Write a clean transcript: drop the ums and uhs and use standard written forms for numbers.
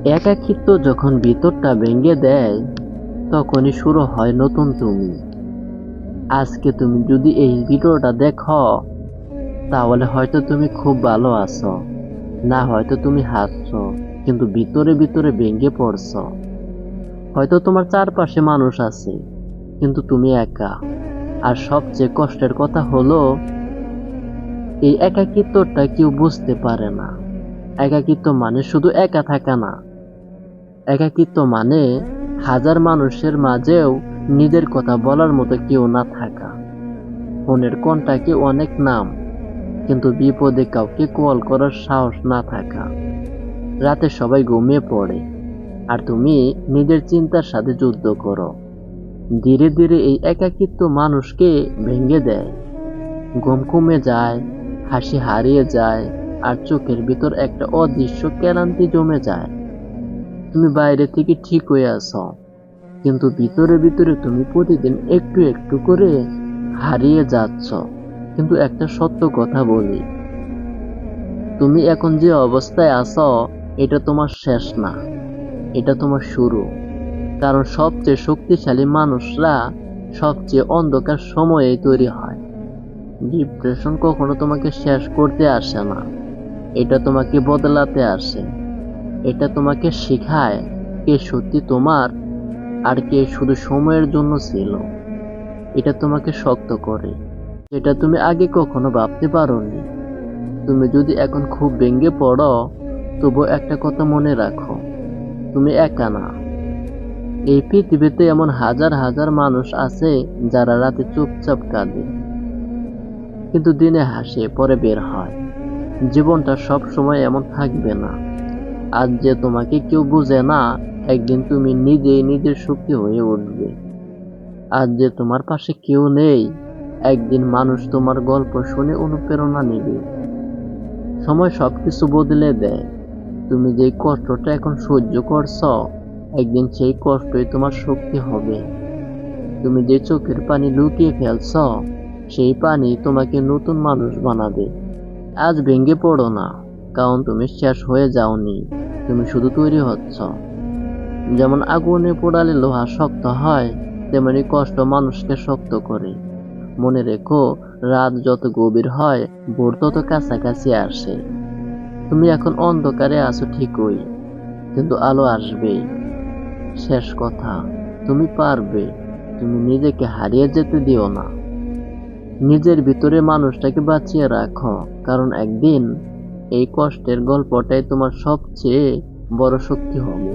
একাকিত্ব যখন ভিতরটা ভেঙে দেয়, তখনই শুরু হয় নতুন তুমি। আজকে তুমি যদি এই ভিডিওটা দেখো, তাহলে হয়তো তুমি খুব ভালো আছো, না হয়তো তুমি হাসছো, কিন্তু ভিতরে ভিতরে ভেঙে পড়ছো। হয়তো তোমার চারপাশে মানুষ আছে, কিন্তু তুমি একা। আর সবচেয়ে কষ্টের কথা হলো, এই একাকিত্বটা কেউ বুঝতে পারে না। একাকিত্ব মানে শুধু একা থাকা না। একাকিত্ব মানে হাজার মানুষের মাঝেও নিজের কথা বলার মতো কেউ না থাকা। ফোনের কন্টাক্টে অনেক নাম, কিন্তু বিপদে কাউকে কল করার সাহস না থাকা। রাতে সবাই ঘুমিয়ে পড়ে, আর তুমি নিজের চিন্তার সাথে যুদ্ধ করো। ধীরে ধীরে এই একাকিত্ব মানুষকে ভেঙে দেয়। ঘুম কমে যায়, হাসি হারিয়ে যায়, আর চোখের ভিতর একটা অদৃশ্য ক্লান্তি জমে যায়। তুমি বাইরে থেকে ঠিক হয়ে আছো, কিন্তু ভিতরে ভিতরে তুমি প্রতিদিন একটু একটু করে হারিয়ে যাচ্ছ। কিন্তু একটা সত্য কথা বলি, তুমি এখন যে অবস্থায় আছো, এটা তোমার শেষ না, এটা তোমার শুরু। কারণ সবচেয়ে শক্তিশালী মানুষরা সবচেয়ে অন্ধকার সময়েই তৈরি হয়। ডিপ্রেশন কখনো তোমাকে শেষ করতে আসে না, এটা তোমাকে বদলাতে আসে। এটা তোমাকে শেখায় কে সত্যি তোমার, আর কে শুধু সময়ের জন্য ছিল। এটা তোমাকে শক্ত করে, এটা তুমি আগে কখনো ভাবতে পারোনি। তুমি যদি এখন খুব ভেঙে পড়ো, তবু একটা কথা মনে রাখো, তুমি একা না। এই পৃথিবীতে এমন হাজার হাজার মানুষ আছে যারা রাতে চুপচাপ কাঁদে, কিন্তু দিনে হাসে, পরে বের হয়। জীবনটা সব সময় এমন থাকবে না। আজ যে তোমাকে কেউ বুঝে না, একদিন তুমি নিজেই নিজের শক্তি হয়ে উঠবে। আজ যে তোমার পাশে কেউ নেই, একদিন মানুষ তোমার গল্প শুনে অনুপ্রেরণা নেবে। সময় সবকিছু বদলে দেয়। তুমি যে কষ্টটা এখন সহ্য করছো, একদিন সেই কষ্টই তোমার শক্তি হবে। তুমি যে চোখের পানি লুকিয়ে ফেলছো, সেই পানি তোমাকে নতুন মানুষ বানাবে। আজ ভেঙে পড়ো না, কারণ তুমি শেষ হয়ে যাওনি, তুমি শুধু তৈরি হচ্ছ। যেমন আগুনে পোড়ালে লোহা শক্ত হয়, তেমনি কষ্ট মানুষকে শক্ত করে। মনে রেখো, রাত যত গভীর হয়, ভোর তত কাছাকাছি আসে। তুমি এখন অন্ধকারে আছো ঠিকই, কিন্তু আলো আসবেই। শেষ কথা, তুমি পারবে। তুমি নিজেকে হারিয়ে যেতে দিও না। নিজের ভিতরে মানুষটাকে বাঁচিয়ে রাখো, কারণ একদিন এই কষ্টের গল্পটাই তোমার সবচেয়ে বড় শক্তি হবে।